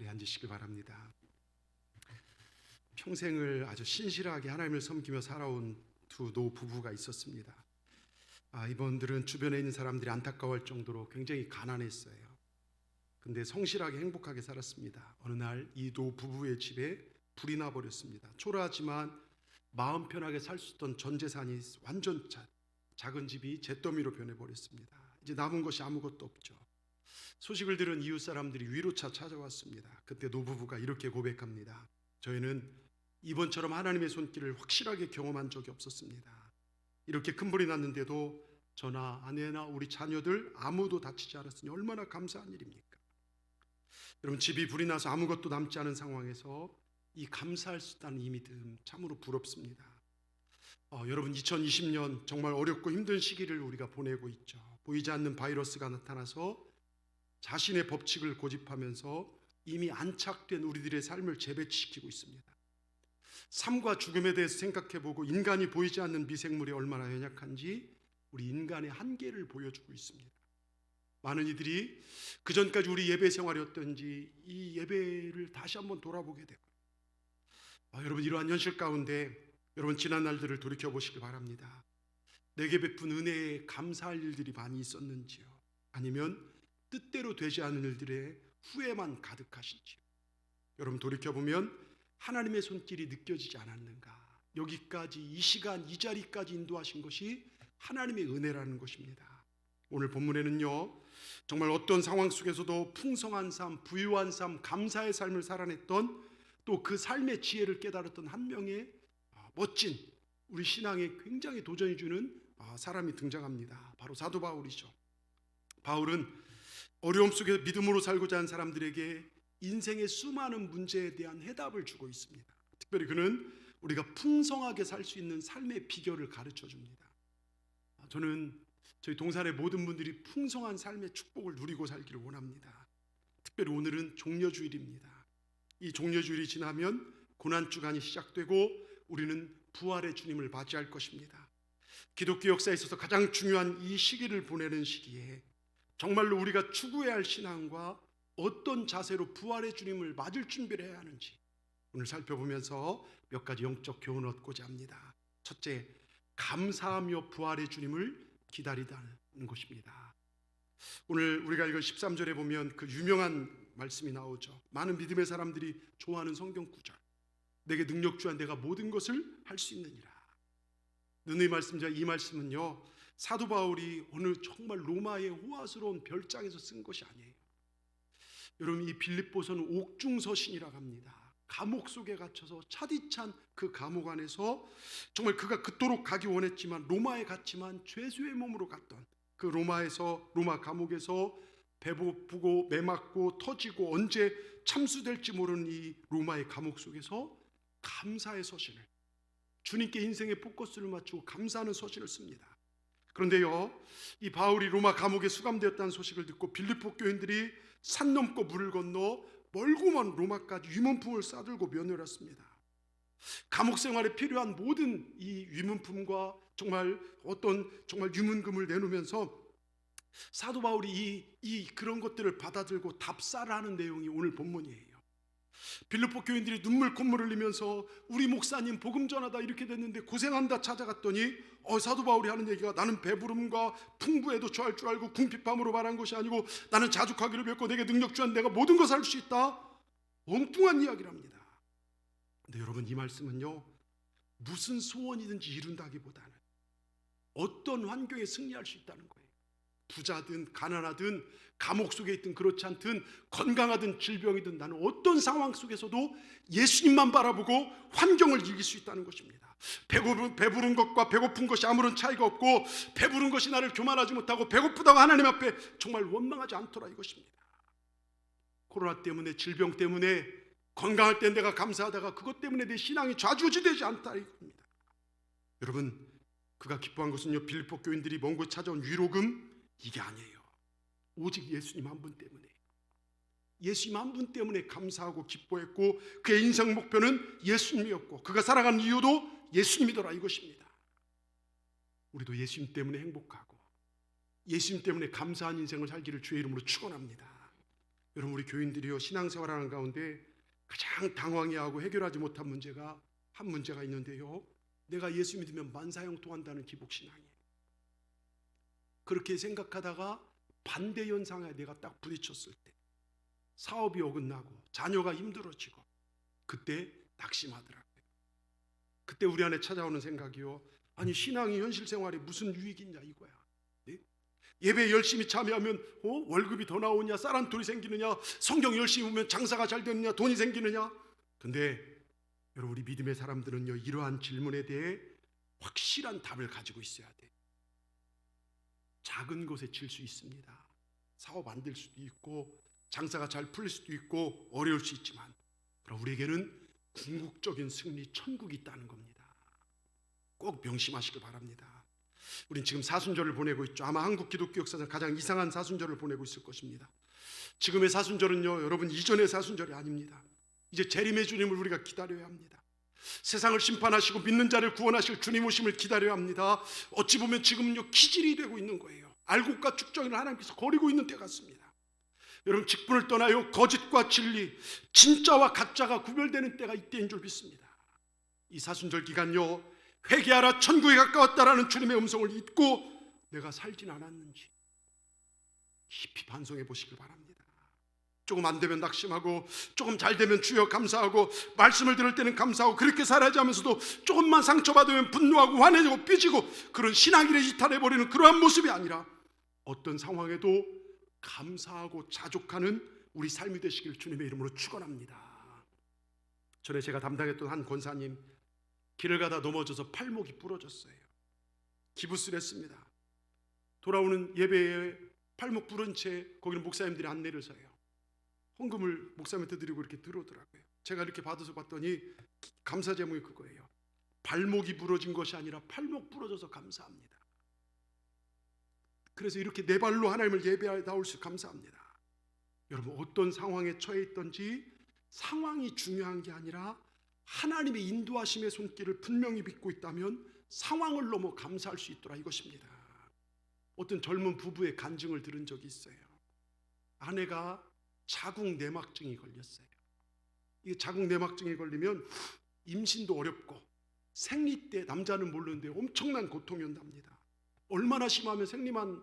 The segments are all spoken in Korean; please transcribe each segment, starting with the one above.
자리에 앉으시길 바랍니다. 평생을 아주 신실하게 하나님을 섬기며 살아온 두 노부부가 있었습니다. 이분들은 주변에 있는 사람들이 안타까워할 정도로 굉장히 가난했어요. 근데 성실하게 행복하게 살았습니다. 어느 날 이 노부부의 집에 불이 나버렸습니다. 초라하지만 마음 편하게 살 수 있던 전 재산이 완전 작은 집이 잿더미로 변해버렸습니다. 이제 남은 것이 아무것도 없죠. 소식을 들은 이웃 사람들이 위로차 찾아왔습니다. 그때 노부부가 이렇게 고백합니다. 저희는 이번처럼 하나님의 손길을 확실하게 경험한 적이 없었습니다. 이렇게 큰 불이 났는데도 저나 아내나 우리 자녀들 아무도 다치지 않았으니 얼마나 감사한 일입니까? 여러분, 집이 불이 나서 아무것도 남지 않은 상황에서 이 감사할 수 있다는 이 믿음 참으로 부럽습니다. 여러분, 2020년 정말 어렵고 힘든 시기를 우리가 보내고 있죠. 보이지 않는 바이러스가 나타나서 자신의 법칙을 고집하면서 이미 안착된 우리들의 삶을 재배치시키고 있습니다. 삶과 죽음에 대해서 생각해보고 인간이 보이지 않는 미생물이 얼마나 연약한지 우리 인간의 한계를 보여주고 있습니다. 많은 이들이 그전까지 우리 예배 생활이 어떤지 이 예배를 다시 한번 돌아보게 되고, 여러분, 이러한 현실 가운데 여러분 지난 날들을 돌이켜보시기 바랍니다. 내게 베푼 은혜에 감사할 일들이 많이 있었는지요? 아니면 뜻대로 되지 않은 일들의 후회만 가득하신지요? 여러분, 돌이켜보면 하나님의 손길이 느껴지지 않았는가? 여기까지, 이 시간, 이 자리까지 인도하신 것이 하나님의 은혜라는 것입니다. 오늘 본문에는요, 정말 어떤 상황 속에서도 풍성한 삶, 부유한 삶, 감사의 삶을 살아냈던, 또 그 삶의 지혜를 깨달았던 한 명의 멋진, 우리 신앙에 굉장히 도전이 주는 사람이 등장합니다. 바로 사도 바울이죠. 바울은 어려움 속에 믿음으로 살고자 하는 사람들에게 인생의 수많은 문제에 대한 해답을 주고 있습니다. 특별히 그는 우리가 풍성하게 살 수 있는 삶의 비결을 가르쳐 줍니다. 저는 저희 동산의 모든 분들이 풍성한 삶의 축복을 누리고 살기를 원합니다. 특별히 오늘은 종려주일입니다. 이 종려주일이 지나면 고난주간이 시작되고 우리는 부활의 주님을 맞이할 것입니다. 기독교 역사에 있어서 가장 중요한 이 시기를 보내는 시기에 정말로 우리가 추구해야 할 신앙과 어떤 자세로 부활의 주님을 맞을 준비를 해야 하는지 오늘 살펴보면서 몇 가지 영적 교훈을 얻고자 합니다. 첫째, 감사하며 부활의 주님을 기다리다는 것입니다. 오늘 우리가 읽은 13절에 보면 그 유명한 말씀이 나오죠. 많은 믿음의 사람들이 좋아하는 성경 구절, 내게 능력 주한 내가 모든 것을 할 수 있느니라. 너희 말씀자, 이 말씀은요, 사도 바울이 어느 정말 로마의 호화스러운 별장에서 쓴 것이 아니에요. 여러분, 이 빌립보서는 옥중서신이라고 합니다. 감옥 속에 갇혀서 차디찬 그 감옥 안에서 정말 그가 그토록 가기 원했지만 로마에 갔지만 죄수의 몸으로 갔던 그 로마 감옥에서 배고프고 매맞고 터지고 언제 참수될지 모르는 이 로마의 감옥 속에서 감사의 서신을, 주님께 인생의 포커스를 맞추고 감사하는 서신을 씁니다. 그런데요, 이 바울이 로마 감옥에 수감되었다는 소식을 듣고 빌립보 교인들이 산 넘고 물을 건너 멀고 먼 로마까지 유문품을 싸들고 면회했습니다. 감옥 생활에 필요한 모든 이 유문품과 정말 유문금을 내놓으면서 사도 바울이 그런 것들을 받아들고 답사를 하는 내용이 오늘 본문이에요. 빌립보 교인들이 눈물 콧물 흘리면서 우리 목사님 복음 전하다 이렇게 됐는데 고생한다 찾아갔더니 사도 바울이 하는 얘기가, 나는 배부름과 풍부에도 처할 줄 알고 궁핍함으로 말한 것이 아니고 나는 자족하기를 배웠고 내게 능력 주한 내가 모든 것을 할 수 있다. 엉뚱한 이야기를 합니다. 근데 여러분, 이 말씀은요, 무슨 소원이든지 이룬다기보다는 어떤 환경에 승리할 수 있다는 거예요. 부자든 가난하든 감옥 속에 있든 그렇지 않든 건강하든 질병이든 나는 어떤 상황 속에서도 예수님만 바라보고 환경을 이길 수 있다는 것입니다. 배부른 것과 배고픈 것이 아무런 차이가 없고 배부른 것이 나를 교만하지 못하고 배고프다고 하나님 앞에 정말 원망하지 않더라 이것입니다. 코로나 때문에, 질병 때문에, 건강할 때 내가 감사하다가 그것 때문에 내 신앙이 좌지우지되지 않다 이겁니다. 여러분, 그가 기뻐한 것은요, 빌립보 교인들이 먼 곳 찾아온 위로금 이게 아니에요. 오직 예수님 한 분 때문에, 예수님 한 분 때문에 감사하고 기뻐했고 그의 인생 목표는 예수님이었고 그가 살아가는 이유도 예수님이더라 이것입니다. 우리도 예수님 때문에 행복하고 예수님 때문에 감사한 인생을 살기를 주의 이름으로 축원합니다. 여러분, 우리 교인들이요, 신앙생활하는 가운데 가장 당황해하고 해결하지 못한 문제가 한 문제가 있는데요, 내가 예수 믿으면 만사형통한다는 기복신앙이에요. 그렇게 생각하다가 반대 현상에 내가 딱 부딪혔을 때, 사업이 어긋나고 자녀가 힘들어지고, 그때 낙심하더라고요. 그때 우리 안에 찾아오는 생각이요, 아니 신앙이 현실 생활에 무슨 유익이 있냐 이거야. 네? 예배 열심히 참여하면 월급이 더 나오냐, 쌀한톨이 생기느냐, 성경 열심히 보면 장사가 잘 되느냐, 돈이 생기느냐. 근데 여러분, 우리 믿음의 사람들은요, 이러한 질문에 대해 확실한 답을 가지고 있어야 돼. 작은 것에 질 수 있습니다. 사업 안 될 수도 있고 장사가 잘 풀릴 수도 있고 어려울 수 있지만, 그럼 우리에게는 궁극적인 승리, 천국이 있다는 겁니다. 꼭 명심하시길 바랍니다. 우린 지금 사순절을 보내고 있죠. 아마 한국 기독교 역사상 가장 이상한 사순절을 보내고 있을 것입니다. 지금의 사순절은요, 여러분, 이전의 사순절이 아닙니다. 이제 재림의 주님을 우리가 기다려야 합니다. 세상을 심판하시고 믿는 자를 구원하실 주님 오심을 기다려야 합니다. 어찌 보면 지금은요, 기질이 되고 있는 거예요. 알곡과 축정을 하나님께서 거리고 있는 때 같습니다. 여러분, 직분을 떠나요, 거짓과 진리, 진짜와 가짜가 구별되는 때가 이때인 줄 믿습니다. 이 사순절 기간요, 회개하라, 천국에 가까웠다라는 주님의 음성을 잊고 내가 살진 않았는지 깊이 반성해 보시길 바랍니다. 조금 안 되면 낙심하고, 조금 잘 되면 주여 감사하고, 말씀을 들을 때는 감사하고, 그렇게 살아야지 하면서도 조금만 상처받으면 분노하고 화내고 삐지고, 그런 신앙일에 이탈해버리는 그러한 모습이 아니라 어떤 상황에도 감사하고 자족하는 우리 삶이 되시길 주님의 이름으로 축원합니다. 전에 제가 담당했던 한 권사님, 길을 가다 넘어져서 팔목이 부러졌어요. 기부스랬습니다. 돌아오는 예배에 팔목 부른 채 거기는 목사님들이 안내를 서요. 헌금을 목사님한테 드리고 이렇게 들어오더라고요. 제가 이렇게 받아서 봤더니 감사 제목이 그거예요. 발목이 부러진 것이 아니라 팔목 부러져서 감사합니다. 그래서 이렇게 내 발로 하나님을 예배하여 나올 수 감사합니다. 여러분, 어떤 상황에 처해 있든지 상황이 중요한 게 아니라 하나님의 인도하심의 손길을 분명히 믿고 있다면 상황을 넘어 감사할 수 있더라 이것입니다. 어떤 젊은 부부의 간증을 들은 적이 있어요. 아내가 자궁 내막증이 걸렸어요. 이 자궁 내막증이 걸리면 임신도 어렵고 생리 때 남자는 모르는데 엄청난 고통이 온답니다. 얼마나 심하면 생리만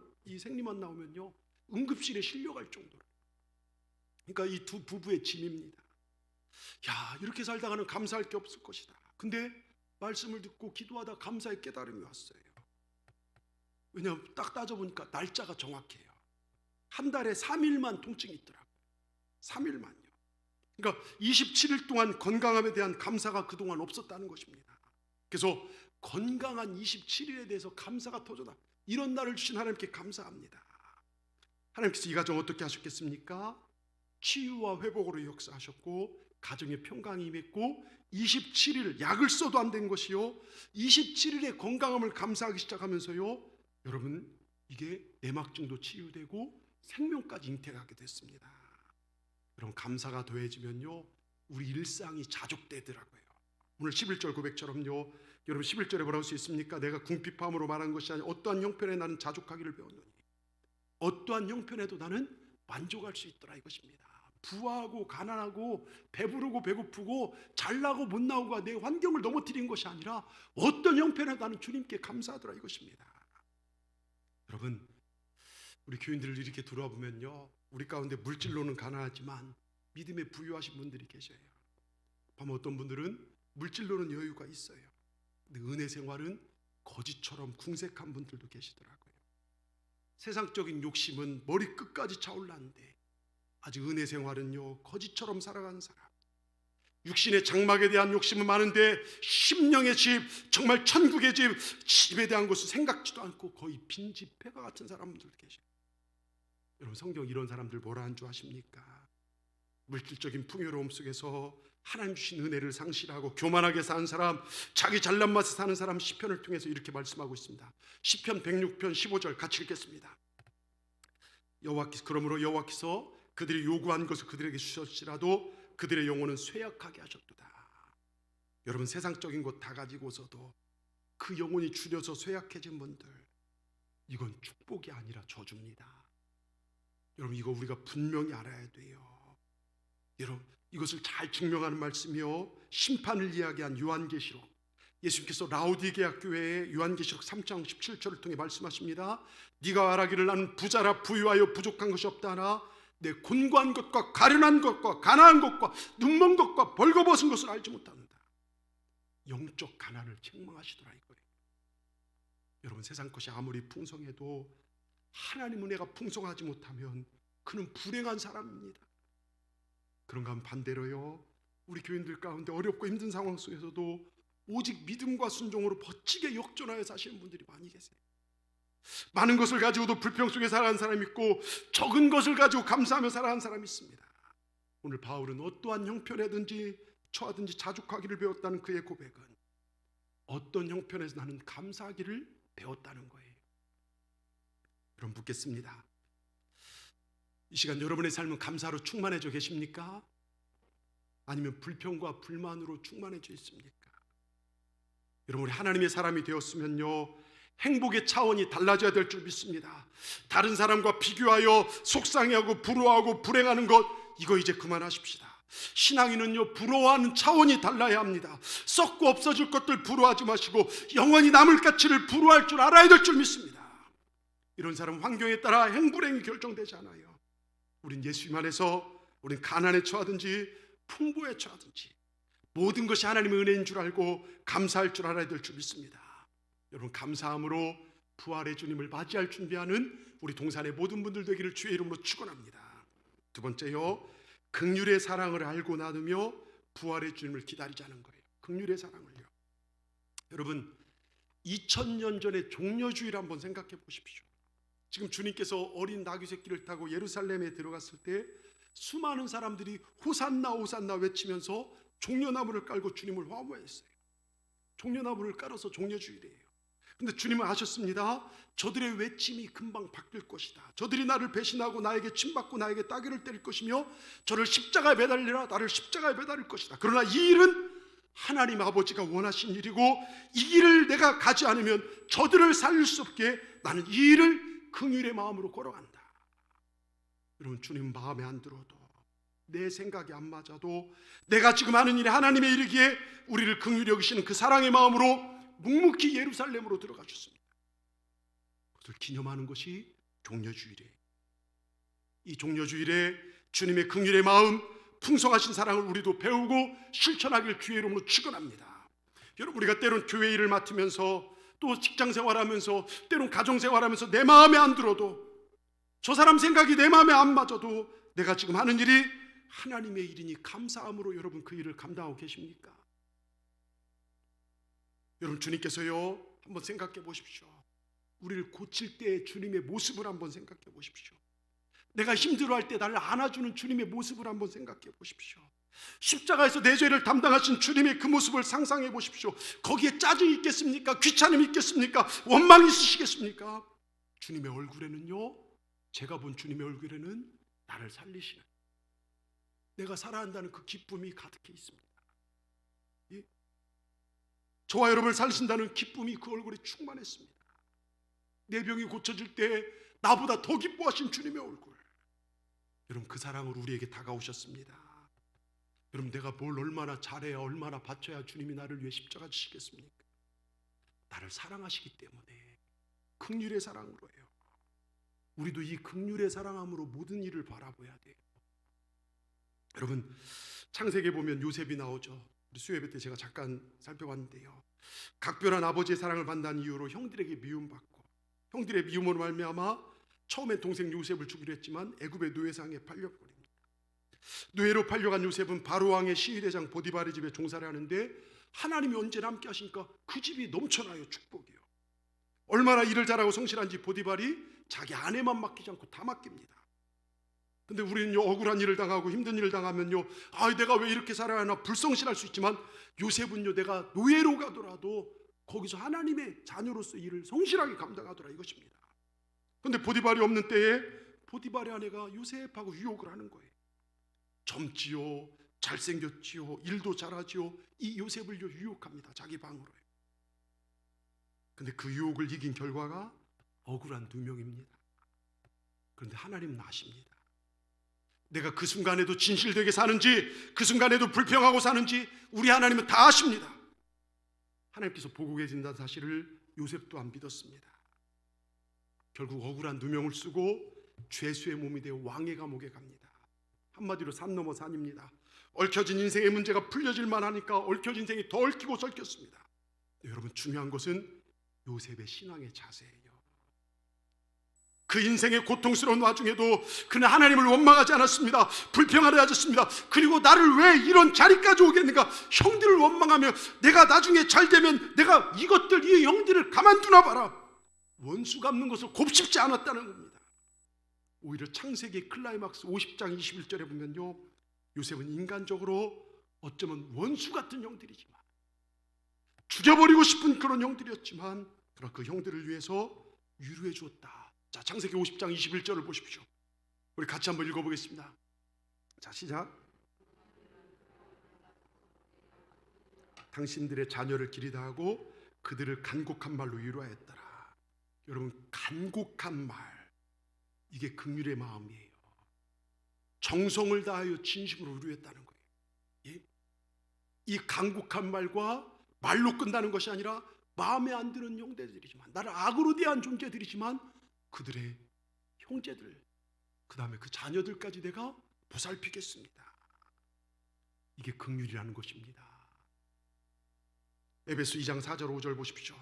나오면요, 응급실에 실려갈 정도로. 그러니까 이 두 부부의 짐입니다. 야, 이렇게 살다가는 감사할 게 없을 것이다. 근데 말씀을 듣고 기도하다 감사의 깨달음이 왔어요. 왜냐하면 딱 따져보니까 날짜가 정확해요. 한 달에 3일만 통증이 있더라고요. 3일만요. 그러니까 27일 동안 건강함에 대한 감사가 그동안 없었다는 것입니다. 그래서 건강한 27일에 대해서 감사가 터져나, 이런 날을 주신 하나님께 감사합니다. 하나님께서 이 가정 어떻게 하셨겠습니까? 치유와 회복으로 역사하셨고, 가정의 평강이 임했고, 27일 약을 써도 안 된 것이요, 27일의 건강함을 감사하기 시작하면서요, 여러분, 이게 내막증도 치유되고 생명까지 잉태하게 됐습니다. 여러분, 감사가 더해지면요, 우리 일상이 자족되더라고요. 오늘 11절 고백처럼요, 여러분 11절에 뭐라고 써 있습니까? 내가 궁핍함으로 말한 것이 아니라 어떠한 형편에 나는 자족하기를 배웠노니 어떠한 형편에도 나는 만족할 수 있더라 이것입니다. 부하고 가난하고 배부르고 배고프고 잘나고 못나고가 내 환경을 넘어뜨린 것이 아니라 어떤 형편에도 나는 주님께 감사하더라 이것입니다. 여러분, 우리 교인들을 이렇게 돌아보면요, 우리 가운데 물질로는 가난하지만 믿음에 부유하신 분들이 계셔요. 보면 어떤 분들은 물질로는 여유가 있어요. 근데 은혜 생활은 거지처럼 궁색한 분들도 계시더라고요. 세상적인 욕심은 머리 끝까지 차올랐는데 아직 은혜 생활은요, 거지처럼 살아가는 사람. 육신의 장막에 대한 욕심은 많은데 심령의 집, 정말 천국의 집, 집에 대한 것을 생각지도 않고 거의 빈집 폐가 같은 사람들도 계셔요. 여러분, 성경 이런 사람들 뭐라 한 줄 아십니까? 물질적인 풍요로움 속에서 하나님 주신 은혜를 상실하고 교만하게 사는 사람, 자기 잘난 맛에 사는 사람, 시편을 통해서 이렇게 말씀하고 있습니다. 시편 106편 15절 같이 읽겠습니다. 그러므로 여호와께서 그들이 요구한 것을 그들에게 주셨지라도 그들의 영혼은 쇠약하게 하셨도다. 여러분, 세상적인 것 다 가지고서도 그 영혼이 줄여서 쇠약해진 분들, 이건 축복이 아니라 저주입니다. 여러분, 이거 우리가 분명히 알아야 돼요. 여러분, 이것을 잘 증명하는 말씀이요, 심판을 이야기한 요한계시록, 예수님께서 라오디게아 교회에 요한계시록 3장 17절을 통해 말씀하십니다. 네가 말하기를 나는 부자라 부유하여 부족한 것이 없다 하나 내 곤고한 것과 가련한 것과 가난한 것과 눈먼 것과 벌거벗은 것을 알지 못한다. 영적 가난을 책망하시더라 이거예요. 여러분, 세상 것이 아무리 풍성해도 하나님 은혜가 풍성하지 못하면 그는 불행한 사람입니다. 그런가 하면 반대로요, 우리 교인들 가운데 어렵고 힘든 상황 속에서도 오직 믿음과 순종으로 멋지게 역전하여 사시는 분들이 많이 계세요. 많은 것을 가지고도 불평 속에 살아가는 사람이 있고 적은 것을 가지고 감사하며 살아가는 사람이 있습니다. 오늘 바울은 어떠한 형편에든지 처하든지 자족하기를 배웠다는 그의 고백은 어떤 형편에서 나는 감사하기를 배웠다는 거예요. 여러분, 묻겠습니다. 이 시간 여러분의 삶은 감사로 충만해져 계십니까? 아니면 불평과 불만으로 충만해져 있습니까? 여러분, 우리 하나님의 사람이 되었으면요, 행복의 차원이 달라져야 될 줄 믿습니다. 다른 사람과 비교하여 속상해하고 부러워하고 불행하는 것, 이거 이제 그만하십시다. 신앙인은요, 부러워하는 차원이 달라야 합니다. 썩고 없어질 것들 부러워하지 마시고 영원히 남을 가치를 부러워할 줄 알아야 될 줄 믿습니다. 이런 사람은 환경에 따라 행불행이 결정되지 않아요. 우린 예수님 안에서 우린 가난에 처하든지 풍부에 처하든지 모든 것이 하나님의 은혜인 줄 알고 감사할 줄 알아야 될 줄 믿습니다. 여러분, 감사함으로 부활의 주님을 맞이할 준비하는 우리 동산의 모든 분들 되기를 주의 이름으로 축원합니다. 두 번째요, 긍휼의 사랑을 알고 나누며 부활의 주님을 기다리자는 거예요. 긍휼의 사랑을요. 여러분, 2000년 전의 종려주의를 한번 생각해 보십시오. 지금 주님께서 어린 나귀 새끼를 타고 예루살렘에 들어갔을 때 수많은 사람들이 호산나 호산나 외치면서 종려나무를 깔고 주님을 화무했어요. 종려나무를 깔아서 종려주의래요. 근데 주님은 아셨습니다. 저들의 외침이 금방 바뀔 것이다. 저들이 나를 배신하고 나에게 침받고 나에게 따귀를 때릴 것이며 저를 십자가에 매달리라, 나를 십자가에 매달릴 것이다. 그러나 이 일은 하나님 아버지가 원하신 일이고 이 일을 내가 가지 않으면 저들을 살릴 수 없게 나는 이 일을 긍휼의 마음으로 걸어간다. 여러분, 주님 마음에 안 들어도, 내 생각이 안 맞아도 내가 지금 하는 일이 하나님의 일이기에 우리를 긍휼히 여기시는 그 사랑의 마음으로 묵묵히 예루살렘으로 들어가 주십니다. 그것을 기념하는 것이 종려주일이에요. 이 종려주일에 주님의 긍휼의 마음, 풍성하신 사랑을 우리도 배우고 실천하길 주의 이름으로 축원합니다. 여러분, 우리가 때론 교회 일을 맡으면서 또 직장생활하면서 때론 가정생활하면서 내 마음에 안 들어도, 저 사람 생각이 내 마음에 안 맞아도 내가 지금 하는 일이 하나님의 일이니 감사함으로 여러분 그 일을 감당하고 계십니까? 여러분, 주님께서요, 한번 생각해 보십시오. 우리를 고칠 때 주님의 모습을 한번 생각해 보십시오. 내가 힘들어할 때 나를 안아주는 주님의 모습을 한번 생각해 보십시오. 십자가에서 내 죄를 담당하신 주님의 그 모습을 상상해 보십시오. 거기에 짜증이 있겠습니까? 귀찮음이 있겠습니까? 원망이 있으시겠습니까? 주님의 얼굴에는요, 제가 본 주님의 얼굴에는 나를 살리시는, 내가 살아간다는 그 기쁨이 가득해 있습니다. 예? 저와 여러분을 살리신다는 기쁨이 그 얼굴에 충만했습니다. 내 병이 고쳐질 때 나보다 더 기뻐하신 주님의 얼굴, 여러분, 그 사랑으로 우리에게 다가오셨습니다. 여러분, 내가 뭘 얼마나 잘해야, 얼마나 바쳐야 주님이 나를 위해 십자가 지시겠습니까? 나를 사랑하시기 때문에 긍휼의 사랑으로요. 우리도 이 긍휼의 사랑함으로 모든 일을 바라봐야 돼요. 여러분, 창세기에 보면 요셉이 나오죠. 우리 수요예배 때 제가 잠깐 살펴봤는데요, 각별한 아버지의 사랑을 받는 이유로 형들에게 미움받고, 형들의 미움으로 말미암아 처음에 동생 요셉을 주기로 했지만 애굽의 노예상에 팔려버립니다. 노예로 팔려간 요셉은 바로왕의 시위대장 보디발의 집에 종사를 하는데 하나님이 언제나 함께 하시니까 그 집이 넘쳐나요. 축복이요. 얼마나 일을 잘하고 성실한지 보디발이 자기 아내만 맡기지 않고 다 맡깁니다. 근데 우리는요, 억울한 일을 당하고 힘든 일을 당하면요, 내가 왜 이렇게 살아야 하나 불성실할 수 있지만 요셉은요, 내가 노예로 가더라도 거기서 하나님의 자녀로서 일을 성실하게 감당하더라 이것입니다. 근데 보디발이 없는 때에 보디발의 아내가 요셉하고 유혹을 하는 거예요. 젊지요, 잘생겼지요, 일도 잘하지요. 이 요셉을 유혹합니다. 자기 방으로요. 근데 그 유혹을 이긴 결과가 억울한 누명입니다. 그런데 하나님은 아십니다. 내가 그 순간에도 진실되게 사는지, 그 순간에도 불평하고 사는지 우리 하나님은 다 아십니다. 하나님께서 보고 계신다는 사실을 요셉도 안 믿었습니다. 결국 억울한 누명을 쓰고 죄수의 몸이 되어 왕의 감옥에 갑니다. 한마디로 산 넘어 산입니다. 얽혀진 인생의 문제가 풀려질 만하니까 얽혀진 인생이 더 얽히고 설켰습니다. 여러분, 중요한 것은 요셉의 신앙의 자세예요. 그 인생의 고통스러운 와중에도 그는 하나님을 원망하지 않았습니다. 불평하려 하셨습니다. 그리고 나를 왜 이런 자리까지 오게 했는가? 형들을 원망하며 내가 나중에 잘 되면 내가 이것들, 이 형들을 가만두나 봐라. 원수 갚는 것을 곱씹지 않았다는 겁니다. 오히려 창세기 클라이막스 50장 21절에 보면요, 요셉은 인간적으로 어쩌면 원수 같은 형들이지만, 죽여버리고 싶은 그런 형들이었지만, 그러나 그 형들을 위해서 위로해 주었다. 자, 창세기 50장 21절을 보십시오. 우리 같이 한번 읽어보겠습니다. 자, 시작. 당신들의 자녀를 기리다 하고 그들을 간곡한 말로 위로하였더라. 여러분, 간곡한 말, 이게 긍휼의 마음이에요. 정성을 다하여 진심으로 위로했다는 거예요. 예? 이 간곡한 말과 말로 끝나는 것이 아니라 마음에 안 드는 형제들이지만, 나를 악으로 대한 존재들이지만 그들의 형제들, 그 다음에 그 자녀들까지 내가 보살피겠습니다. 이게 긍휼이라는 것입니다. 에베소 2장 4절 5절 보십시오.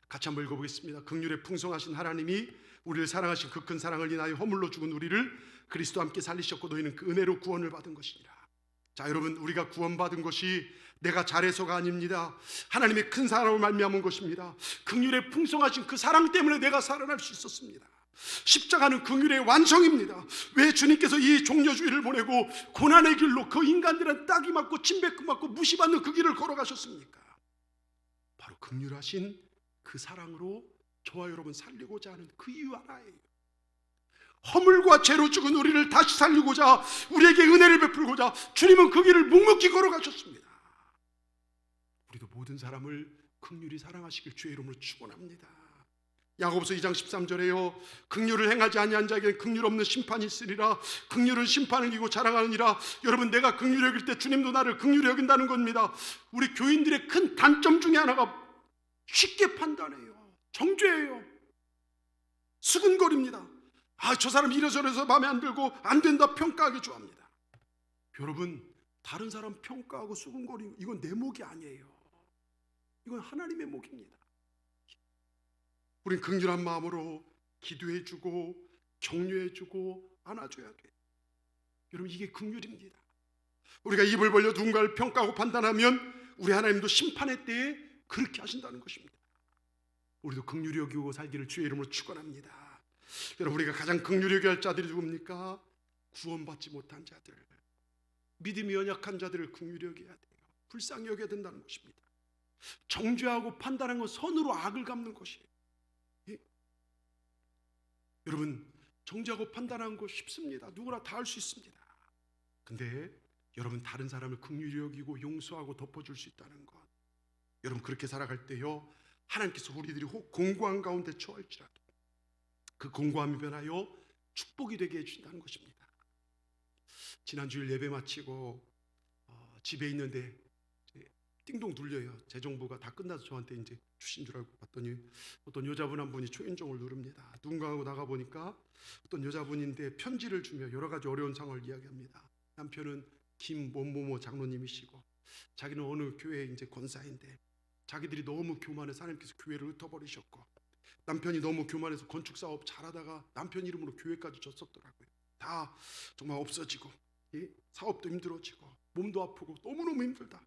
같이 한번 읽어보겠습니다. 긍휼에 풍성하신 하나님이 우리를 사랑하신 그 큰 사랑을 인하여 허물로 죽은 우리를 그리스도와 함께 살리셨고 너희는 그 은혜로 구원을 받은 것이니라. 자, 여러분, 우리가 구원받은 것이 내가 잘해서가 아닙니다. 하나님의 큰 사랑을 말미암은 것입니다. 긍휼에 풍성하신 그 사랑 때문에 내가 살아날 수 있었습니다. 십자가는 긍휼의 완성입니다. 왜 주님께서 이 종려주의를 보내고 고난의 길로 그 인간들은 따기 맞고 침뱉고 맞고 무시받는 그 길을 걸어가셨습니까? 바로 긍휼하신 그 사랑으로 저와 여러분 살리고자 하는 그 이유 하나예요. 허물과 죄로 죽은 우리를 다시 살리고자, 우리에게 은혜를 베풀고자 주님은 그 길을 묵묵히 걸어가셨습니다. 우리도 모든 사람을 긍휼히 사랑하시길 주의 이름으로 축원합니다. 야고보서 2장 13절에요, 긍휼을 행하지 아니한 자에게는 긍휼 없는 심판이 있으리라. 긍휼은 심판을 이기고 자랑하느니라. 여러분, 내가 긍휼히 여길 때 주님도 나를 긍휼히 여긴다는 겁니다. 우리 교인들의 큰 단점 중에 하나가 쉽게 판단해요. 정죄예요. 수근거립니다. 아, 저 사람 이래저래서 마음에 안 들고 안 된다 평가하기 좋아합니다. 여러분, 다른 사람 평가하고 수근거리는 이건 내 목이 아니에요. 이건 하나님의 목입니다. 우린 긍휼한 마음으로 기도해주고 격려해주고 안아줘야 돼요. 여러분, 이게 긍휼입니다. 우리가 입을 벌려 누군가를 평가하고 판단하면 우리 하나님도 심판의 때에 그렇게 하신다는 것입니다. 우리도 긍휼히 여기고 살기를 주의 이름으로 축원합니다. 여러분, 우리가 가장 긍휼히 여겨야 할 자들이 누굽니까? 구원받지 못한 자들, 믿음이 연약한 자들을 긍휼히 여겨야 돼요. 불쌍히 여겨야 된다는 것입니다. 정죄하고 판단하는 건 선으로 악을 갚는 것이에요. 예? 여러분, 정죄하고 판단하는 거 쉽습니다. 누구나 다 할 수 있습니다. 근데 여러분, 다른 사람을 긍휼히 여기고 용서하고 덮어줄 수 있다는 것, 여러분, 그렇게 살아갈 때요, 하나님께서 우리들이 혹 공고한 가운데 처할지라도 그 공고함이 변하여 축복이 되게 해주신다는 것입니다. 지난 주일 예배 마치고 집에 있는데 띵동 눌려요. 재정부가 다 끝나서 저한테 이제 주신 줄 알고 봤더니 어떤 여자분 한 분이 초인종을 누릅니다. 누군가하고 나가 보니까 어떤 여자분인데 편지를 주며 여러 가지 어려운 상황을 이야기합니다. 남편은 김某某 장로님이시고 자기는 어느 교회 이제 권사인데 자기들이 너무 교만해서 하나님께서 교회를 흩어버리셨고, 남편이 너무 교만해서 건축사업 잘하다가 남편 이름으로 교회까지 졌었더라고요. 다 정말 없어지고, 예? 사업도 힘들어지고 몸도 아프고 너무너무 힘들다.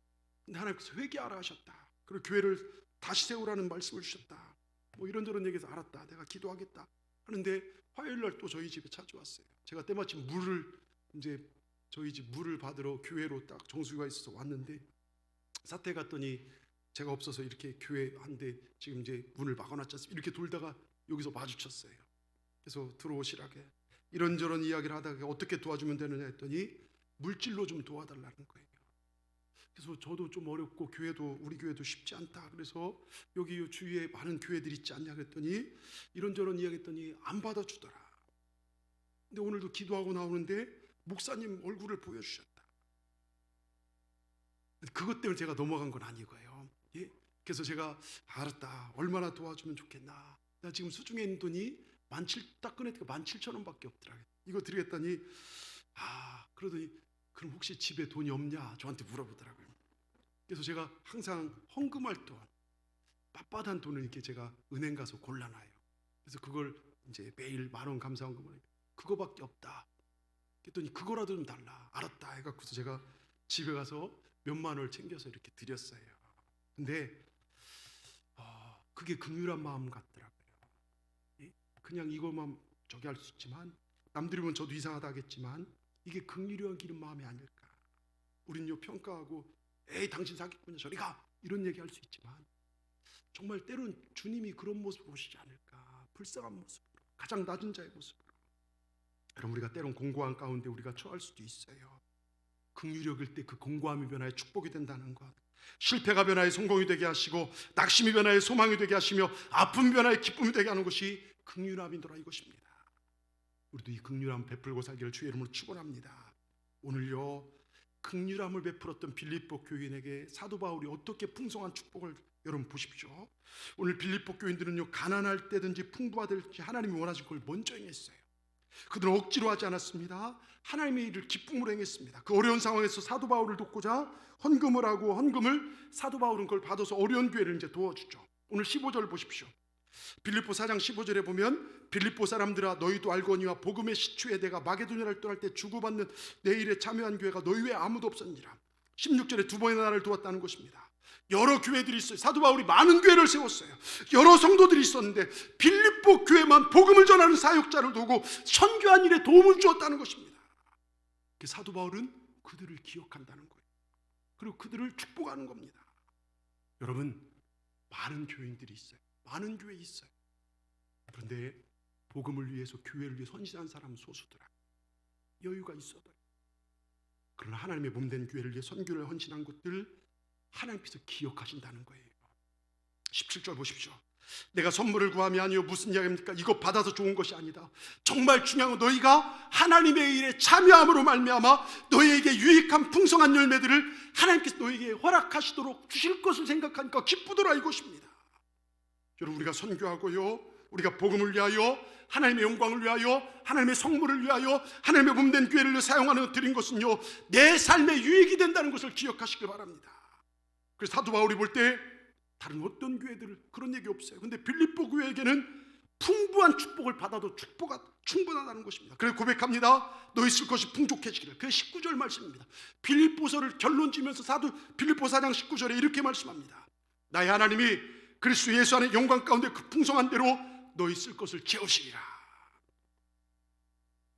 근데 하나님께서 회개하라 하셨다. 그리고 교회를 다시 세우라는 말씀을 주셨다. 뭐 이런저런 얘기해서 알았다, 내가 기도하겠다 하는데 화요일날 또 저희 집에 찾아왔어요. 제가 때마침 저희 집 물을 받으러 교회로 딱 정수기가 있어서 왔는데, 사태 갔더니 제가 없어서 이렇게 교회 한데 지금 이제 문을 막아놨지 않습니까? 이렇게 돌다가 여기서 마주쳤어요. 그래서 들어오시라게 이런저런 이야기를 하다가 어떻게 도와주면 되느냐 했더니 물질로 좀 도와달라는 거예요. 그래서 저도 좀 어렵고 우리 교회도 쉽지 않다. 그래서 여기 주위에 많은 교회들이 있지 않냐 그랬더니 이런저런 이야기 했더니 안 받아주더라. 근데 오늘도 기도하고 나오는데 목사님 얼굴을 보여주셨다. 그것 때문에 제가 넘어간 건 아니고요. 예? 그래서 제가 알았다. 얼마나 도와주면 좋겠나. 나 지금 수중에 있는 돈이 딱 꺼내니까 17,000원밖에 없더라고요. 이거 드리겠다니 그러더니 그럼 혹시 집에 돈이 없냐 저한테 물어보더라고요. 그래서 제가 항상 헌금할 돈, 빳빳한 돈을 이렇게 제가 은행 가서 골라놔요. 그래서 그걸 이제 매일 10,000원 감사헌금을 그거밖에 없다. 그랬더니 그거라도 좀 달라. 알았다 해갖고서 제가 집에 가서 몇만 원을 챙겨서 이렇게 드렸어요. 근데 그게 긍휼한 마음 같더라고요. 그냥 이것만 저기 할 수 있지만 남들이 보면 저도 이상하다 하겠지만 이게 긍휼히 여기는 마음이 아닐까. 우린 평가하고 에이 당신 사기꾼이야 저리 가 이런 얘기 할 수 있지만 정말 때론 주님이 그런 모습을 보시지 않을까. 불쌍한 모습으로, 가장 낮은 자의 모습으로. 여러분, 우리가 때론 공고한 가운데 우리가 처할 수도 있어요. 긍휼히 여길 때 그 공고함이 변화해 축복이 된다는 것, 실패가 변화해 성공이 되게 하시고 낙심이 변화해 소망이 되게 하시며 아픔이 변화해 기쁨이 되게 하는 것이 긍휼함이더라 이것입니다. 우리도 이 긍휼함 베풀고 살기를 주의 이름으로 축원합니다. 오늘요 긍휼함을 베풀었던 빌립보 교인에게 사도 바울이 어떻게 풍성한 축복을 여러분 보십시오. 오늘 빌립보 교인들은요 가난할 때든지 풍부하든지 하나님이 원하신 걸 먼저 행했어요. 그들은 억지로 하지 않았습니다. 하나님의 일을 기쁨으로 행했습니다. 그 어려운 상황에서 사도 바울을 돕고자 헌금을 하고 헌금을 사도 바울은 그걸 받아서 어려운 교회를 이제 도와주죠. 오늘 15절 보십시오. 빌립보 4장 15절에 보면 빌립보 사람들아 너희도 알거니와 복음의 시초에 내가 마게도냐를 떠날 때 주고받는 내 일에 참여한 교회가 너희 외에 아무도 없었니라. 16절에 두 번이나 나를 도왔다는 것입니다. 여러 교회들이 있어요. 사도 바울이 많은 교회를 세웠어요. 여러 성도들이 있었는데 빌립보 교회만 복음을 전하는 사역자를 두고 선교한 일에 도움을 주었다는 것입니다. 사도 바울은 그들을 기억한다는 거예요. 그리고 그들을 축복하는 겁니다. 여러분, 많은 교인들이 있어요. 많은 교회 있어요. 그런데 복음을 위해서 교회를 위해 헌신한 사람은 소수더라. 여유가 있어도. 그러나 하나님의 몸된 교회를 위해 선교를 헌신한 것들 하나님께서 기억하신다는 거예요. 17절 보십시오. 내가 선물을 구함이 아니요 무슨 이야기입니까? 이거 받아서 좋은 것이 아니다. 정말 중요한 건 너희가 하나님의 일에 참여함으로 말미암아 너희에게 유익한 풍성한 열매들을 하나님께서 너희에게 허락하시도록 주실 것을 생각하니까 기쁘더라 이것입니다. 여러분, 우리가 선교하고요, 우리가 복음을 위하여 하나님의 영광을 위하여 하나님의 성물을 위하여 하나님의 몸된 교회를 사용하는 드린 것은요 내 삶에 유익이 된다는 것을 기억하시길 바랍니다. 그래서 사도 바울이 볼 때 다른 어떤 교회들 그런 얘기 없어요. 근데 빌립보 교회에게는 풍부한 축복을 받아도 축복이 충분하다는 것입니다. 그래서 고백합니다. 너희 쓸 것이 풍족해지기를. 그게 19절 말씀입니다. 빌립보서를 결론 지면서 사도 빌립보 4장 19절에 이렇게 말씀합니다. 나의 하나님이 그리스도 예수 안에 영광 가운데 그 풍성한 대로 너희 쓸 것을 채우시리라.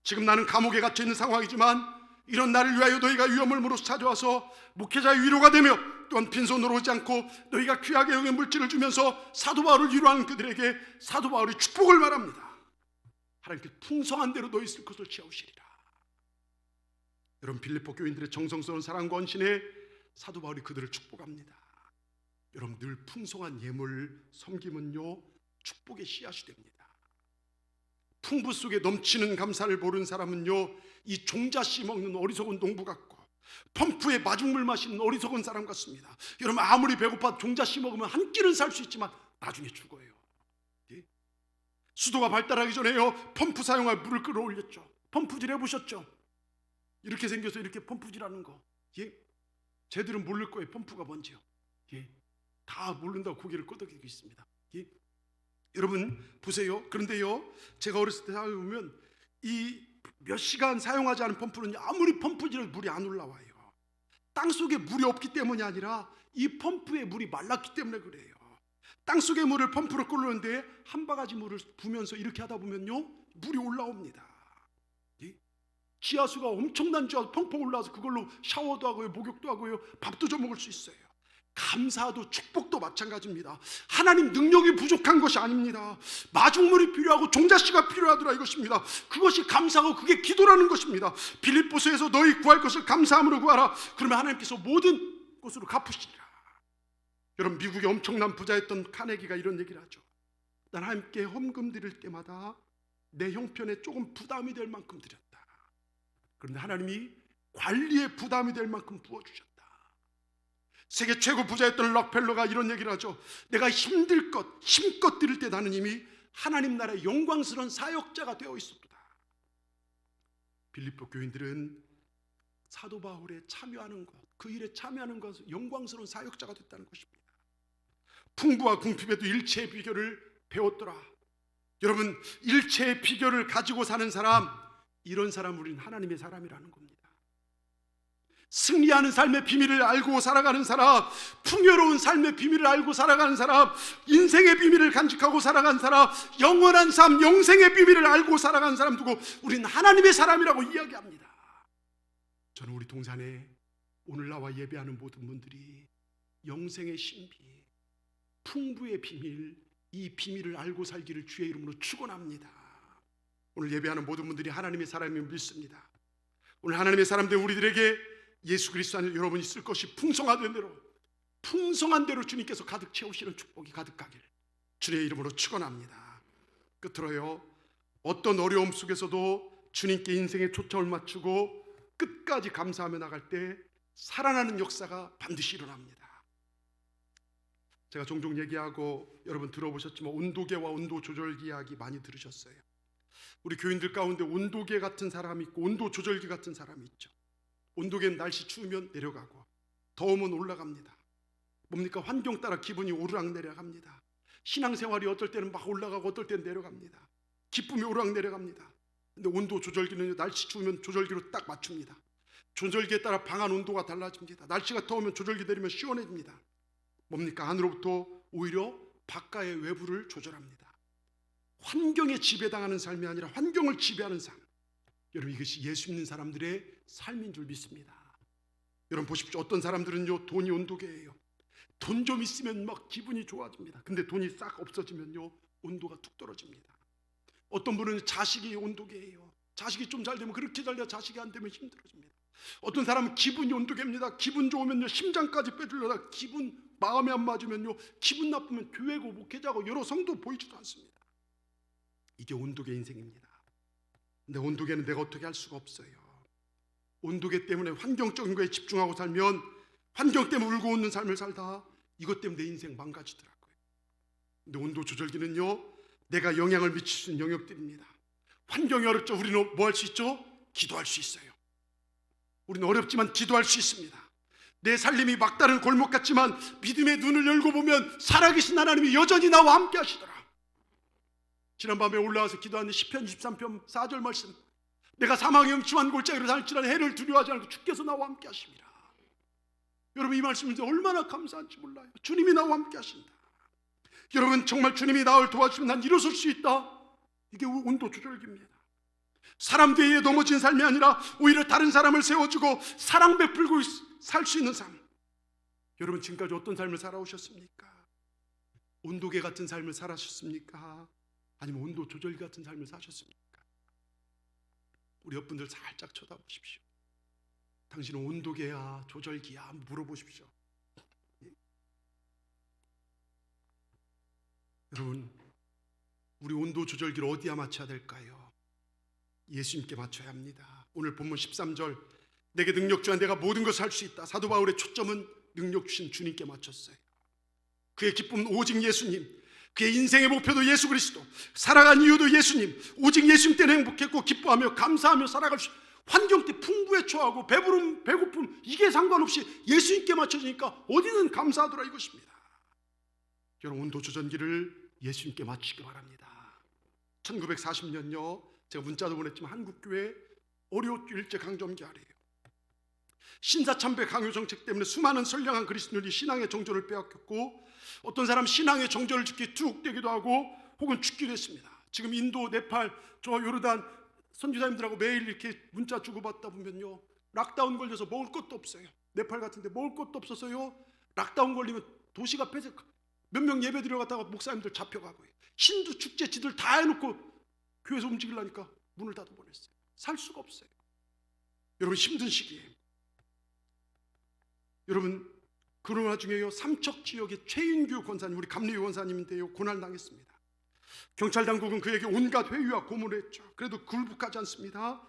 지금 나는 감옥에 갇혀 있는 상황이지만 이런 나를 위하여 너희가 위험을 물어서 찾아와서 목회자의 위로가 되며 또한 빈손으로 오지 않고 너희가 귀하게 여긴 물질을 주면서 사도 바울을 위로하는 그들에게 사도 바울이 축복을 말합니다. 하나님께서 풍성한 대로 너희 쓸 것을 채우시리라. 여러분, 빌립보 교인들의 정성스러운 사랑과 헌신에 사도 바울이 그들을 축복합니다. 여러분, 늘 풍성한 예물 섬김은요 축복의 씨앗이 됩니다. 풍부 속에 넘치는 감사를 모르는 사람은요 이 종자씨 먹는 어리석은 농부 같고 펌프에 마중물 마시는 어리석은 사람 같습니다. 여러분, 아무리 배고파 종자씨 먹으면 한 끼는 살 수 있지만 나중에 죽어요. 예? 수도가 발달하기 전에요 펌프 사용할 물을 끌어올렸죠. 펌프질 해보셨죠? 이렇게 생겨서 이렇게 펌프질하는 거, 예? 쟤들은 모를 거예요 펌프가 뭔지요. 예? 다 모른다고 고개를 끄덕이고 있습니다. 예? 여러분 보세요. 그런데요 제가 어렸을 때 생각해보면 이 몇 시간 사용하지 않은 펌프는 아무리 펌프질해도 물이 안 올라와요. 땅속에 물이 없기 때문이 아니라 이 펌프에 물이 말랐기 때문에 그래요. 땅속의 물을 펌프로 끌어오는데 한 바가지 물을 부면서 이렇게 하다 보면요 물이 올라옵니다. 예? 지하수가 엄청난 지하수 펑펑 올라와서 그걸로 샤워도 하고요 목욕도 하고요 밥도 좀 먹을 수 있어요. 감사도 축복도 마찬가지입니다. 하나님 능력이 부족한 것이 아닙니다. 마중물이 필요하고 종자씨가 필요하더라 이것입니다. 그것이 감사하고 그게 기도라는 것입니다. 빌립보서에서 너희 구할 것을 감사함으로 구하라. 그러면 하나님께서 모든 것으로 갚으시리라. 여러분, 미국의 엄청난 부자였던 카네기가 이런 얘기를 하죠. 난 함께 헌금 드릴 때마다 내 형편에 조금 부담이 될 만큼 드렸다. 그런데 하나님이 관리에 부담이 될 만큼 부어주셨다. 세계 최고 부자였던 록펠러가 이런 얘기를 하죠. 내가 힘껏 드릴 때 나는 이미 하나님 나라의 영광스러운 사역자가 되어 있었다. 빌립보 교인들은 사도 바울에 참여하는 것, 그 일에 참여하는 것은 영광스러운 사역자가 됐다는 것입니다. 풍부와 궁핍에도 일체의 비결을 배웠더라. 여러분, 일체의 비결을 가지고 사는 사람, 이런 사람 우리는 하나님의 사람이라는 겁니다. 승리하는 삶의 비밀을 알고 살아가는 사람, 풍요로운 삶의 비밀을 알고 살아가는 사람, 인생의 비밀을 간직하고 살아가는 사람, 영원한 삶, 영생의 비밀을 알고 살아가는 사람 두고 우리는 하나님의 사람이라고 이야기합니다. 저는 우리 동산에 오늘 나와 예배하는 모든 분들이 영생의 신비, 풍부의 비밀, 이 비밀을 알고 살기를 주의 이름으로 축원합니다. 오늘 예배하는 모든 분들이 하나님의 사람임을 믿습니다. 오늘 하나님의 사람들 우리들에게 예수 그리스도 안에 여러분이 쓸 것이 풍성한 대로 주님께서 가득 채우시는 축복이 가득하길 주님의 이름으로 축원합니다. 끝으로요, 어떤 어려움 속에서도 주님께 인생의 초점을 맞추고 끝까지 감사하며 나갈 때 살아나는 역사가 반드시 일어납니다. 제가 종종 얘기하고 여러분 들어보셨지만 온도계와 온도 조절기 이야기 많이 들으셨어요. 우리 교인들 가운데 온도계 같은 사람이 있고 온도 조절기 같은 사람이 있죠. 온도계는 날씨 추우면 내려가고 더우면 올라갑니다. 뭡니까? 환경 따라 기분이 오르락내리락합니다. 신앙생활이 어떨 때는 막 올라가고 어떨 때는 내려갑니다. 기쁨이 오르락내리락합니다. 근데 온도 조절기는 날씨 추우면 조절기로 딱 맞춥니다. 조절기에 따라 방안 온도가 달라집니다. 날씨가 더우면 조절기 내리면 시원해집니다. 뭡니까? 안으로부터 오히려 바깥의 외부를 조절합니다. 환경에 지배당하는 삶이 아니라 환경을 지배하는 삶. 여러분, 이것이 예수 믿는 사람들의 삶인 줄 믿습니다. 여러분 보십시오. 어떤 사람들은요, 돈이 온도계예요. 돈 좀 있으면 막 기분이 좋아집니다. 근데 돈이 싹 없어지면요, 온도가 툭 떨어집니다. 어떤 분은 자식이 온도계예요. 자식이 좀 잘 되면 그렇게 잘 돼야 자식이 안 되면 힘들어집니다. 어떤 사람은 기분이 온도계입니다. 기분 좋으면요, 심장까지 빼주려다 기분 마음에 안 맞으면요, 기분 나쁘면 교회고 목회자고 여러 성도 보이지도 않습니다. 이게 온도계 인생입니다. 근데 온도계는 내가 어떻게 할 수가 없어요. 온도계 때문에 환경적인 거에 집중하고 살면 환경 때문에 울고 웃는 삶을 살다 이것 때문에 내 인생 망가지더라고요. 근데 온도 조절기는요, 내가 영향을 미칠 수 있는 영역들입니다. 환경이 어렵죠. 우리는 뭐 할 수 있죠? 기도할 수 있어요. 우리는 어렵지만 기도할 수 있습니다. 내 살림이 막다른 골목 같지만 믿음의 눈을 열고 보면 살아계신 하나님이 여전히 나와 함께 하시더라. 지난밤에 올라와서 기도하는데 시편 23편 4절 말씀, 내가 사망의 음침한 골짜기로 다닐지라도 해를 두려워하지 않고 주께서 나와 함께 하십니다. 여러분, 이 말씀을 얼마나 감사한지 몰라요. 주님이 나와 함께 하신다. 여러분, 정말 주님이 나를 도와주시면 난 일어설 수 있다. 이게 온도 조절기입니다. 사람 뒤에 넘어진 삶이 아니라 오히려 다른 사람을 세워주고 사랑 베풀고 살 수 있는 삶. 여러분, 지금까지 어떤 삶을 살아오셨습니까? 온도계 같은 삶을 살아셨습니까? 아니면 온도 조절기 같은 삶을 사셨습니까? 우리 옆분들 살짝 쳐다보십시오. 당신은 온도계야 조절기야 한번 물어보십시오. 여러분, 우리 온도 조절기를 어디에 맞춰야 될까요? 예수님께 맞춰야 합니다. 오늘 본문 13절, 내게 능력 주한 내가 모든 것을 할 수 있다. 사도 바울의 초점은 능력 주신 주님께 맞췄어요. 그의 기쁨은 오직 예수님, 그의 인생의 목표도 예수 그리스도, 살아간 이유도 예수님, 오직 예수님 때문에 행복했고 기뻐하며 감사하며 살아갈 수, 환경 때 풍부에 처하고 배부름, 배고픔 이게 상관없이 예수님께 맞춰지니까 어디든 감사하더라 이것입니다. 여러분, 온도 조절기를 예수님께 맞추시기 바랍니다. 1940년요, 제가 문자도 보냈지만 한국교회 어려웠죠. 일제강점기 아래에요. 신사참배 강요 정책 때문에 수많은 선량한 그리스도인들이 신앙의 정조를 빼앗겼고 어떤 사람 신앙의 정조를 죽기 투옥되기도 하고 혹은 죽기도 했습니다. 지금 인도, 네팔, 저 요르단 선지자님들하고 매일 이렇게 문자 주고받다 보면요, 락다운 걸려서 먹을 것도 없어요. 네팔 같은 데 먹을 것도 없어서요, 락다운 걸리면 도시가 폐쇄, 몇 명 예배 드려갔다가 목사님들 잡혀가고요. 신두 축제 지들 다 해놓고 교회에서 움직이려니까 문을 닫아버렸어요. 살 수가 없어요. 여러분, 힘든 시기에 여러분, 그런 와중에요, 삼척 지역의 최인규 권사님, 우리 감리교 권사님인데요, 고난당했습니다. 경찰 당국은 그에게 온갖 회유와 고문을 했죠. 그래도 굴복하지 않습니다.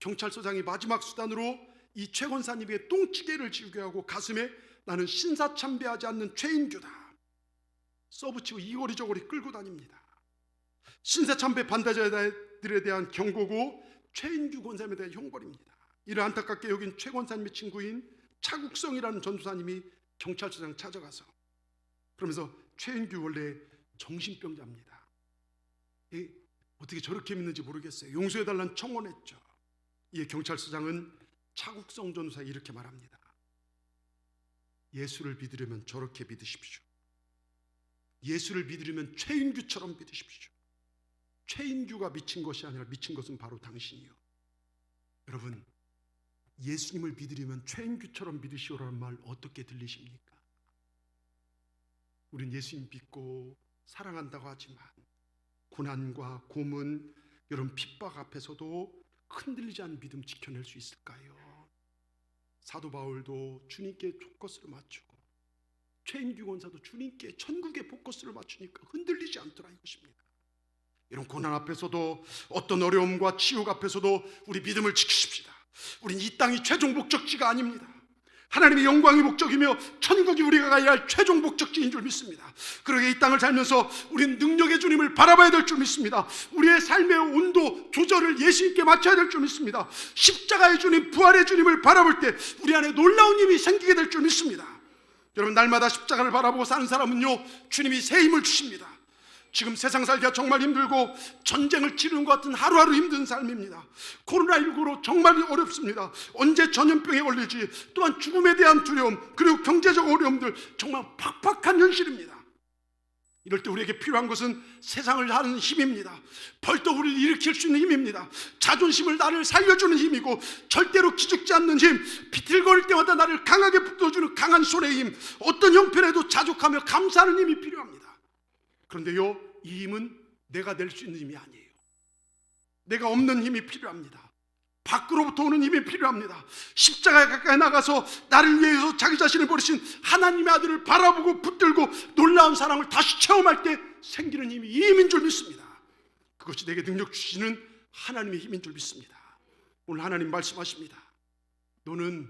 경찰서장이 마지막 수단으로 이 최 권사님에게 똥찌개를 지우게 하고 가슴에 나는 신사참배하지 않는 최인규다 써붙이고 이거리저거리 끌고 다닙니다. 신사참배 반대자들에 대한 경고고 최인규 권사님에 대한 형벌입니다. 이를 안타깝게 여긴 최 권사님의 친구인 차국성이라는 전도사님이 경찰서장 찾아가서 그러면서 최인규 원래 정신병자입니다. 어떻게 저렇게 믿는지 모르겠어요. 용서해달라는 청원했죠. 이에 경찰서장은 차국성 전도사에 이렇게 말합니다. 예수를 믿으려면 저렇게 믿으십시오. 예수를 믿으려면 최인규처럼 믿으십시오. 최인규가 미친 것이 아니라 미친 것은 바로 당신이요. 여러분, 예수님을 믿으려면 최인규처럼 믿으시오라는 말 어떻게 들리십니까? 우린 예수님 믿고 사랑한다고 하지만 고난과 고문, 이런 핍박 앞에서도 흔들리지 않은 믿음 지켜낼 수 있을까요? 사도 바울도 주님께 포커스를 맞추고 최인규 권사도 주님께 천국의 포커스를 맞추니까 흔들리지 않더라 이것입니다. 이런 고난 앞에서도 어떤 어려움과 치욕 앞에서도 우리 믿음을 지키십시다. 우린 이 땅이 최종 목적지가 아닙니다. 하나님의 영광이 목적이며 천국이 우리가 가야 할 최종 목적지인 줄 믿습니다. 그러게 이 땅을 살면서 우리는 능력의 주님을 바라봐야 될 줄 믿습니다. 우리의 삶의 온도 조절을 예수님께 맞춰야 될 줄 믿습니다. 십자가의 주님, 부활의 주님을 바라볼 때 우리 안에 놀라운 힘이 생기게 될 줄 믿습니다. 여러분, 날마다 십자가를 바라보고 사는 사람은요, 주님이 새 힘을 주십니다. 지금 세상 살기가 정말 힘들고 전쟁을 치르는 것 같은 하루하루 힘든 삶입니다. 코로나19로 정말 어렵습니다. 언제 전염병에 걸릴지, 또한 죽음에 대한 두려움, 그리고 경제적 어려움들, 정말 팍팍한 현실입니다. 이럴 때 우리에게 필요한 것은 세상을 하는 힘입니다. 벌떡 우리를 일으킬 수 있는 힘입니다. 자존심을 나를 살려주는 힘이고 절대로 기죽지 않는 힘, 비틀거릴 때마다 나를 강하게 붙들어주는 강한 손의 힘, 어떤 형편에도 자족하며 감사하는 힘이 필요합니다. 그런데요, 이 힘은 내가 낼 수 있는 힘이 아니에요. 내가 없는 힘이 필요합니다. 밖으로부터 오는 힘이 필요합니다. 십자가에 가까이 나가서 나를 위해서 자기 자신을 버리신 하나님의 아들을 바라보고 붙들고 놀라운 사랑을 다시 체험할 때 생기는 힘이 이 힘인 줄 믿습니다. 그것이 내게 능력 주시는 하나님의 힘인 줄 믿습니다. 오늘 하나님 말씀하십니다. 너는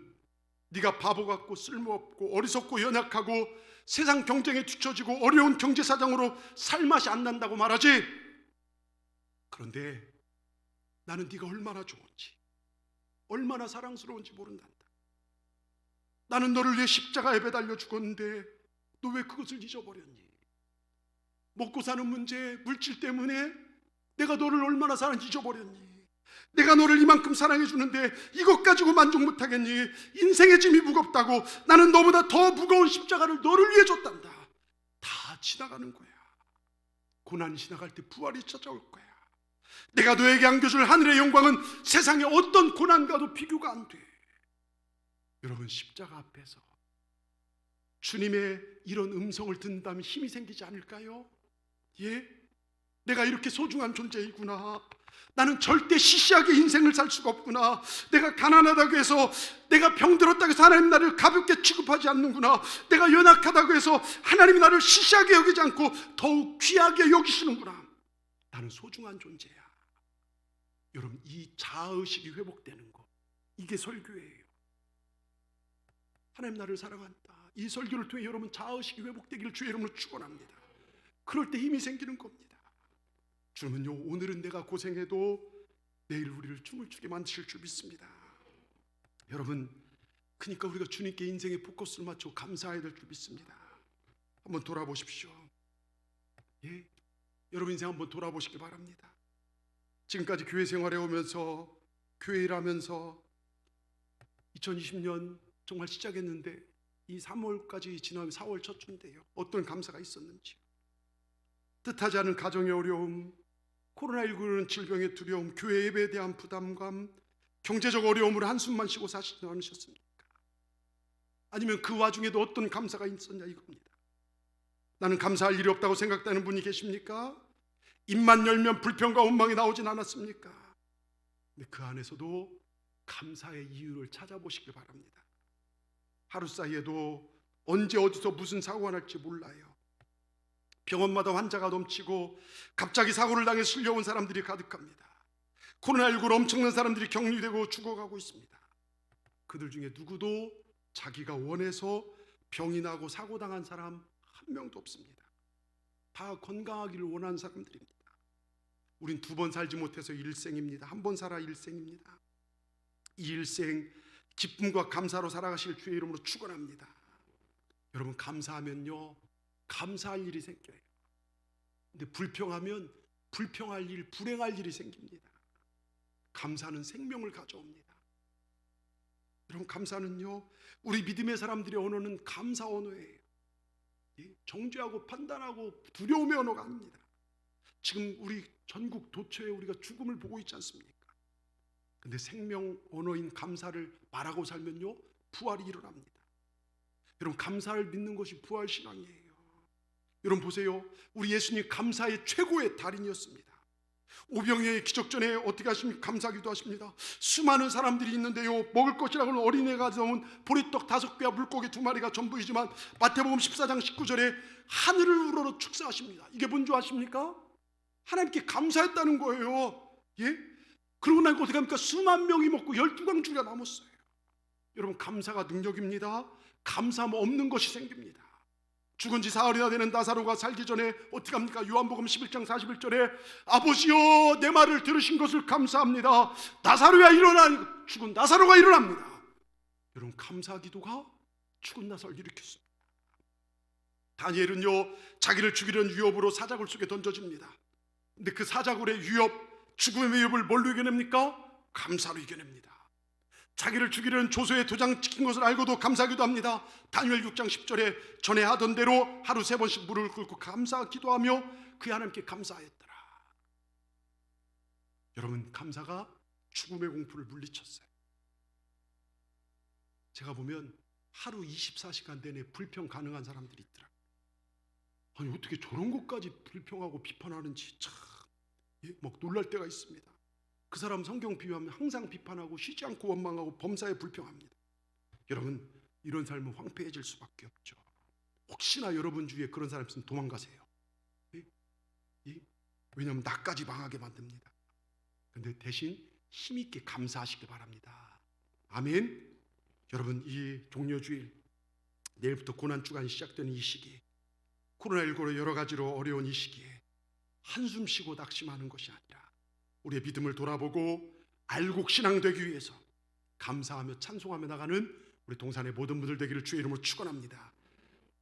네가 바보 같고 쓸모없고 어리석고 연약하고 세상 경쟁에 뒤처지고 어려운 경제 사정으로 살맛이 안 난다고 말하지. 그런데 나는 네가 얼마나 좋은지, 얼마나 사랑스러운지 모른단다. 나는 너를 위해 십자가에 매달려 죽었는데 너 왜 그것을 잊어버렸니? 먹고 사는 문제, 물질 때문에 내가 너를 얼마나 사랑하는지 잊어버렸니? 내가 너를 이만큼 사랑해 주는데 이것 가지고 만족 못하겠니? 인생의 짐이 무겁다고 나는 너보다 더 무거운 십자가를 너를 위해 줬단다. 다 지나가는 거야. 고난이 지나갈 때 부활이 찾아올 거야. 내가 너에게 안겨줄 하늘의 영광은 세상의 어떤 고난과도 비교가 안 돼. 여러분, 십자가 앞에서 주님의 이런 음성을 듣는다면 힘이 생기지 않을까요? 예? 내가 이렇게 소중한 존재이구나. 나는 절대 시시하게 인생을 살 수가 없구나. 내가 가난하다고 해서, 내가 병들었다고 해서 하나님 나를 가볍게 취급하지 않는구나. 내가 연약하다고 해서 하나님이 나를 시시하게 여기지 않고 더욱 귀하게 여기시는구나. 나는 소중한 존재야. 여러분, 이 자아의식이 회복되는 거, 이게 설교예요. 하나님 나를 사랑한다. 이 설교를 통해 여러분 자아의식이 회복되기를 주의 이름으로 축원합니다. 그럴 때 힘이 생기는 겁니다. 주님은요, 오늘은 내가 고생해도 내일 우리를 춤을 추게 만드실 줄 믿습니다. 여러분, 그러니까 우리가 주님께 인생의 포커스를 맞추고 감사해야 될 줄 믿습니다. 한번 돌아보십시오. 예? 여러분 인생 한번 돌아보시기 바랍니다. 지금까지 교회 생활해 오면서, 교회 일하면서 2020년 정말 시작했는데 이 3월까지 지나면 4월 첫 주인데요, 어떤 감사가 있었는지, 뜻하지 않은 가정의 어려움, 코로나19는 질병의 두려움, 교회 예배에 대한 부담감, 경제적 어려움으로 한숨만 쉬고 사시지 않으셨습니까? 아니면 그 와중에도 어떤 감사가 있었냐 이겁니다. 나는 감사할 일이 없다고 생각되는 분이 계십니까? 입만 열면 불평과 원망이 나오진 않았습니까? 근데 그 안에서도 감사의 이유를 찾아보시길 바랍니다. 하루 사이에도 언제 어디서 무슨 사고가 날지 몰라요. 병원마다 환자가 넘치고 갑자기 사고를 당해 실려온 사람들이 가득합니다. 코로나19로 엄청난 사람들이 격리되고 죽어가고 있습니다. 그들 중에 누구도 자기가 원해서 병이 나고 사고당한 사람 한 명도 없습니다. 다 건강하기를 원하는 사람들입니다. 우린 두 번 살지 못해서 일생입니다. 한 번 살아 일생입니다. 이 일생 기쁨과 감사로 살아가실 주의 이름으로 축원합니다. 여러분, 감사하면요 감사할 일이 생겨요. 근데 불평하면 불평할 일, 불행할 일이 생깁니다. 감사는 생명을 가져옵니다. 여러분, 감사는요 우리 믿음의 사람들의 언어는 감사 언어예요. 정죄하고 판단하고 두려움의 언어가 아닙니다. 지금 우리 전국 도처에 우리가 죽음을 보고 있지 않습니까? 근데 생명 언어인 감사를 말하고 살면요 부활이 일어납니다. 여러분, 감사를 믿는 것이 부활 신앙이에요. 여러분 보세요, 우리 예수님 감사의 최고의 달인이었습니다. 오병이어의 기적 전에 어떻게 하십니까? 감사기도 하십니다. 수많은 사람들이 있는데요, 먹을 것이라고는 어린애가 넣은 보리떡 5개와 물고기 2마리가 전부이지만 마태복음 14장 19절에 하늘을 우러러 축사하십니다. 이게 뭔지 아십니까? 하나님께 감사했다는 거예요. 예? 그러고 나니까 어떻게 합니까? 수만 명이 먹고 12광주가 남았어요. 여러분, 감사가 능력입니다. 감사하면 없는 것이 생깁니다. 죽은 지 사흘이나 되는 나사로가 살기 전에 어떻게 합니까? 요한복음 11장 41절에 아버지여 내 말을 들으신 것을 감사합니다. 나사로야 일어나. 죽은 나사로가 일어납니다. 여러분, 감사 기도가 죽은 나사로를 일으켰습니다. 다니엘은요 자기를 죽이려는 위협으로 사자굴 속에 던져집니다. 근데 그 사자굴의 위협, 죽음의 위협을 뭘로 이겨냅니까? 감사로 이겨냅니다. 자기를 죽이려는 조소의 도장 찍힌 것을 알고도 감사하기도 합니다. 다니엘 6장 10절에 전에 하던 대로 하루 3번씩 무릎을 꿇고 감사 기도하며 그 하나님께 감사하였더라. 여러분, 감사가 죽음의 공포를 물리쳤어요. 제가 보면 하루 24시간 내내 불평 가능한 사람들이 있더라고요. 아니 어떻게 저런 것까지 불평하고 비판하는지 참 막 놀랄 때가 있습니다. 그 사람 성경 비유하면 항상 비판하고 쉬지 않고 원망하고 범사에 불평합니다. 여러분, 이런 삶은 황폐해질 수밖에 없죠. 혹시나 여러분 주위에 그런 사람 있으면 도망가세요. 왜냐하면 나까지 망하게 만듭니다. 그런데 대신 힘있게 감사하시기 바랍니다. 아멘. 여러분, 이 종려주일, 내일부터 고난주간이 시작되는 이 시기, 코로나19로 여러 가지로 어려운 이 시기에 한숨 쉬고 낙심하는 것이 아니라 우리의 믿음을 돌아보고 알곡 신앙 되기 위해서 감사하며 찬송하며 나가는 우리 동산의 모든 분들 되기를 주의 이름으로 축원합니다.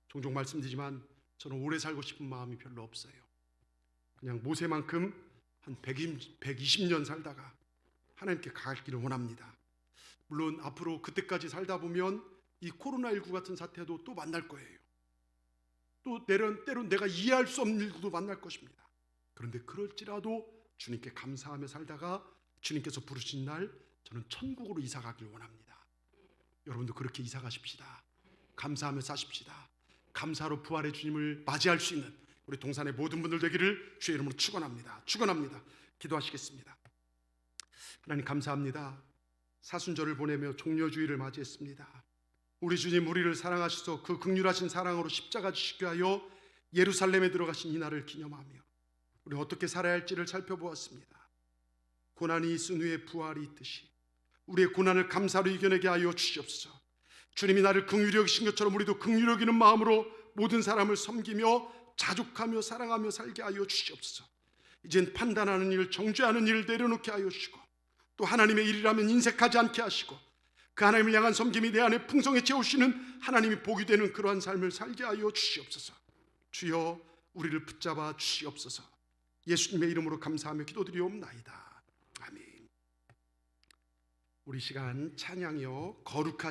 종종 말씀드리지만 저는 오래 살고 싶은 마음이 별로 없어요. 그냥 모세만큼 한 120년 살다가 하나님께 가기를 원합니다. 물론 앞으로 그때까지 살다 보면 이 코로나19 같은 사태도 또 만날 거예요. 또 때론 내가 이해할 수 없는 일도 만날 것입니다. 그런데 그럴지라도 주님께 감사하며 살다가 주님께서 부르신 날 저는 천국으로 이사 가길 원합니다. 여러분도 그렇게 이사 가십시다. 감사하며 사십시다. 감사로 부활의 주님을 맞이할 수 있는 우리 동산의 모든 분들 되기를 주의 이름으로 축원합니다. 축원합니다. 기도하시겠습니다. 하나님 감사합니다. 사순절을 보내며 종려주일을 맞이했습니다. 우리 주님 우리를 사랑하셔서 그 긍휼하신 사랑으로 십자가 지시게 하여 예루살렘에 들어가신 이 날을 기념하며 우리 어떻게 살아야 할지를 살펴보았습니다. 고난이 있은 후에 부활이 있듯이 우리의 고난을 감사로 이겨내게 하여 주시옵소서. 주님이 나를 긍휼히 여기신 것처럼 우리도 긍휼히 여기는 마음으로 모든 사람을 섬기며 자족하며 사랑하며 살게 하여 주시옵소서. 이젠 판단하는 일, 정죄하는 일을 내려놓게 하여 주시고 또 하나님의 일이라면 인색하지 않게 하시고 그 하나님을 향한 섬김이 내 안에 풍성히 채우시는 하나님이 복이 되는 그러한 삶을 살게 하여 주시옵소서. 주여 우리를 붙잡아 주시옵소서. 예수님의 이름으로 감사하며 기도드리옵나이다. 아멘. 우리 시간 찬양이요 거룩한